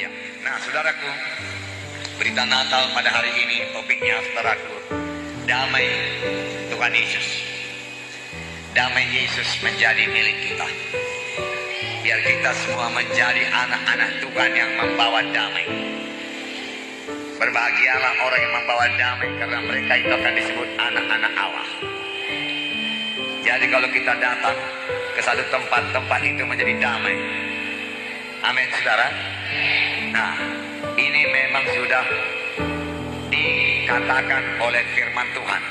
Haleluya. Nah, saudaraku, berita Natal pada hari ini topiknya, saudaraku, damai Tuhan Yesus. Damai Yesus menjadi milik kita. Biar kita semua menjadi anak-anak Tuhan yang membawa damai. Berbahagialah orang yang membawa damai, karena mereka itu akan disebut anak-anak Allah. Jadi kalau kita datang ke satu tempat itu menjadi damai. Amin, saudara. Nah, ini memang sudah dikatakan oleh firman Tuhan.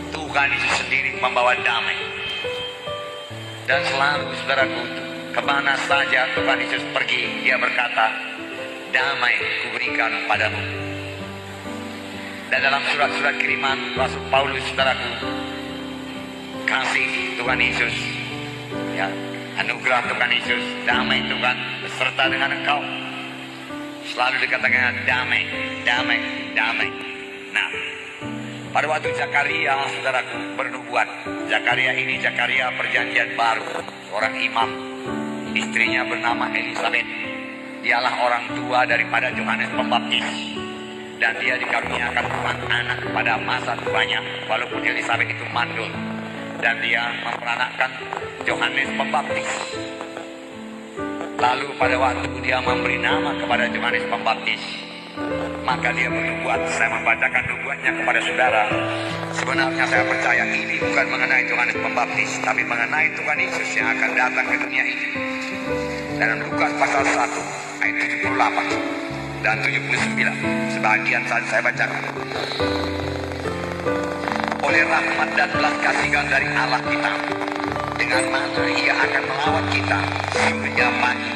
Tuhan itu sendiri membawa damai. Dan selalu, saudaraku, kemana saja Tuhan Yesus pergi, dia berkata, damai kuberikan padamu. Dan dalam surat-surat kiriman Rasul Paulus, saudaraku, kasih Tuhan Yesus, ya, anugerah Tuhan Yesus, damai Tuhan beserta dengan engkau. Selalu dikatakan damai, damai, damai. Nah, pada waktu Zakaria, saudaraku, bernubuat. Zakaria ini Zakaria perjanjian baru, seorang imam. Istrinya bernama Elisabeth. Dialah orang tua daripada Yohanes Pembaptis. Dan dia dikaruniakan Tuhan anak pada masa tuanya, walaupun Elisabeth itu mandul. Dan dia memperanakkan Yohanes Pembaptis. Lalu pada waktu dia memberi nama kepada Yohanes Pembaptis, maka dia bernubuat. Saya membacakan nubuatnya kepada saudara. Sebenarnya saya percaya ini bukan mengenai Yohanes Pembaptis, tapi mengenai Tuhan Yesus yang akan datang ke dunia ini. Dalam Lukas pasal 1 ayat 78 dan 79, sebagian saat saya bacakan. Oleh rahmat dan belas kasihan dari Allah kita, dengan mana ia akan melawat kita surga pagi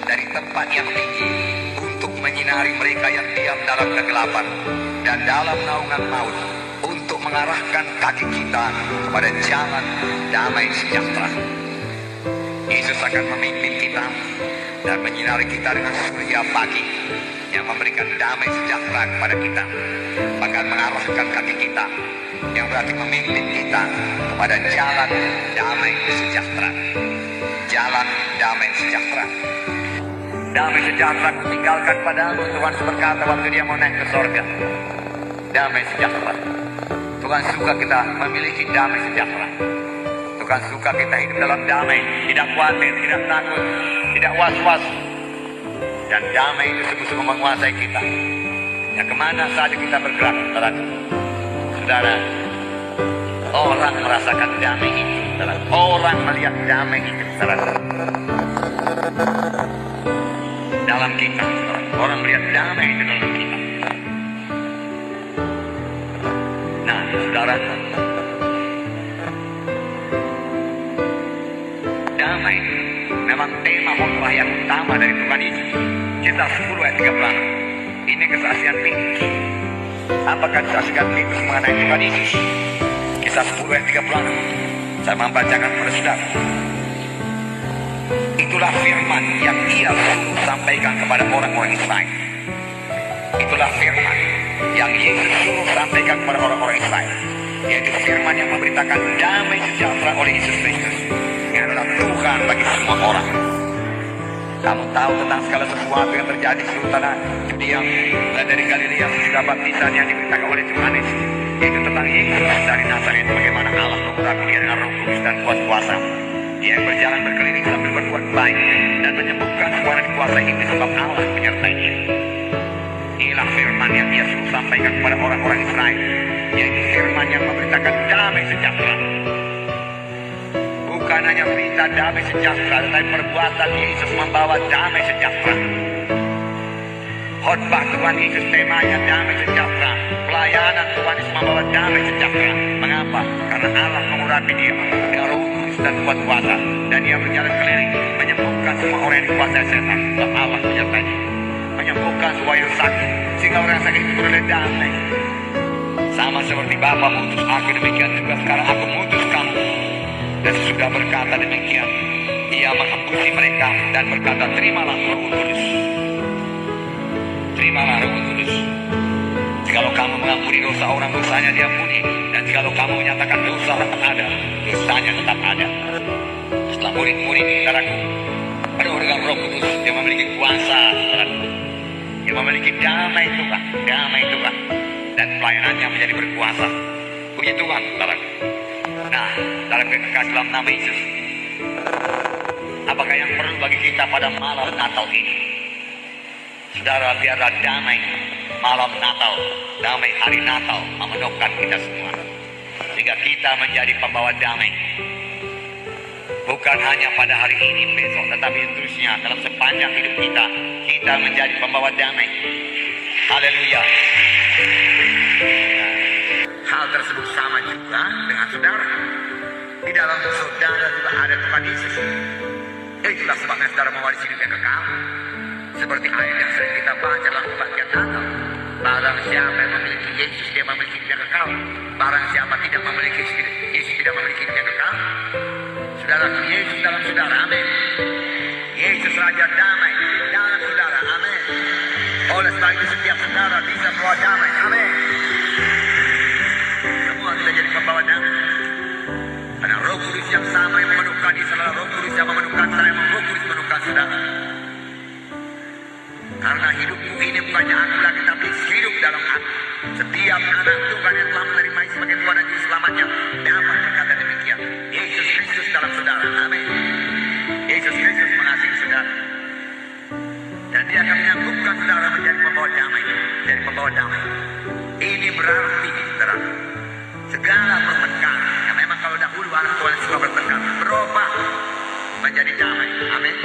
dari tempat yang tinggi, untuk menyinari mereka yang diam dalam kegelapan dan dalam naungan maut, untuk mengarahkan kaki kita kepada jalan damai sejahtera. Yesus akan memimpin kita dan menyinari kita dengan surya pagi yang memberikan damai sejahtera kepada kita, bahkan mengarahkan kaki kita, yang berarti memimpin kita kepada jalan damai sejahtera. Jalan damai sejahtera. Damai sejahtera kutinggalkan padamu, Tuhan berkata waktu dia mau naik ke sorga. Damai sejahtera. Tuhan suka kita memiliki damai sejahtera. Tuhan suka kita hidup dalam damai, tidak khawatir, tidak takut, tidak was-was. Dan damai itu sungguh-sungguh menguasai kita. Ya, kemana saja kita bergerak, saudara, orang merasakan damai itu, saudara. Orang melihat damai itu, saudara. Dalam kita, saudara. Orang melihat damai itu dalam kita. Nah, saudara, damai memang tema khotbah yang utama dari Tuhan Yesus. Kisah 10 ayat 36. Ini kesaksian Petrus. Apakah kesaksian Petrus mengenai Tuhan Yesus? Kisah 10 ayat 36. Saya membacakan kepada saudara. Itulah firman yang ia suruh sampaikan kepada orang-orang Israel. Itulah firman yang Yesus suruh sampaikan kepada orang-orang Israel, yaitu firman yang memberitakan damai sejahtera oleh Yesus Kristus, yang adalah Tuhan bagi semua orang. Kamu tahu tentang segala sesuatu yang terjadi di seluruh tanah Yudea dan dari Galilea sesudah baptisan yang diberitakan oleh Yohanes, yaitu tentang Yesus dari Nazaret, bagaimana Allah mengurapi dia dengan Roh Kudus dan kuasa. Dia yang berjalan berkeliling sambil berbuat baik dan menyembuhkan semua yang dikuasai iblis, sebab Allah menyertai dia. Inilah firman yang dia suruh sampaikan kepada orang-orang Israel, yaitu firman yang memberitakan damai sejahtera. Bukan hanya berita damai sejahtera, tetapi perbuatan Yesus membawa damai sejahtera. Khotbah Tuhan Yesus temanya damai sejahtera. Pelayanan Tuhan Yesus membawa damai sejahtera. Mengapa? Karena Allah mengurapi dia dengan Roh Kudus dan kuasa, dan dia berjalan keliling menyembuhkan semua orang yang dikuasai setan, sebab Allah menyertai dia. Menyembuhkan semua yang sakit, sehingga orang sakit itu beroleh damai. Sama seperti Bapa mengutus aku, demikian juga sekarang aku mengutus kamu. Dan sesudah berkata demikian, ia menghembusi mereka dan berkata, terimalah Roh Kudus. Terimalah Roh Kudus. Jikalau kamu mengampuni dosa orang, dosanya diampuni. Dan jikalau kamu menyatakan dosa tetap ada, dosanya tetap ada. Setelah murid-murid, saudaraku, ada orang Roh Kudus yang memiliki kuasa, saudaraku. memiliki damai Tuhan, dan pelayanannya menjadi berkuasa. Puji Tuhan, saudara. Nah, dalam kekasih dalam nama Yesus, apakah yang perlu bagi kita pada malam Natal ini? Saudara, biarlah damai malam Natal, damai hari Natal memenuhkan kita semua, sehingga kita menjadi pembawa damai. Bukan hanya pada hari ini, besok, tetapi seterusnya dalam sepanjang hidup kita, kita menjadi pembawa damai. Haleluya. Hal tersebut sama juga dengan saudara. Di dalam saudara juga ada Tuhan Yesus. Itulah sebabnya saudara mewarisi hidup yang kekal. Seperti ayat yang sering kita baca dalam kebaktian Natal. Barang siapa yang memiliki Yesus, dia memiliki hidup yang kekal. Barang siapa tidak memiliki Yesus, tidak memiliki hidup yang kekal. Saudara, Yesus dalam saudara, amin. Yesus Raja damai dalam saudara, amin. Oleh sebab itu setiap saudara bisa membawa damai, amin. Semua kita jadi pembawa damai. Ada Roh Kudus yang sama yang memenuhkan di saudara, Roh Kudus yang memenuhkan saya, Roh Kudus memenuhkan saudara. Karena hidupku ini bukannya aku lagi, tapi hidup dalam aku. Setiap anak Tuhan yang telah menerima sebagai Tuhan dan Juru Selamatnya dapat berkata demikian. Yesus Kristus dalam saudara, amin. Yesus Kristus mengasihi saudara, dan dia akan menyangkupkan saudara menjadi pembawa damai, menjadi pembawa damai. Ini berarti, saudara, segala pertengkaran yang memang kalau dahulu anak Tuhan suka bertengkar berubah menjadi damai, amin.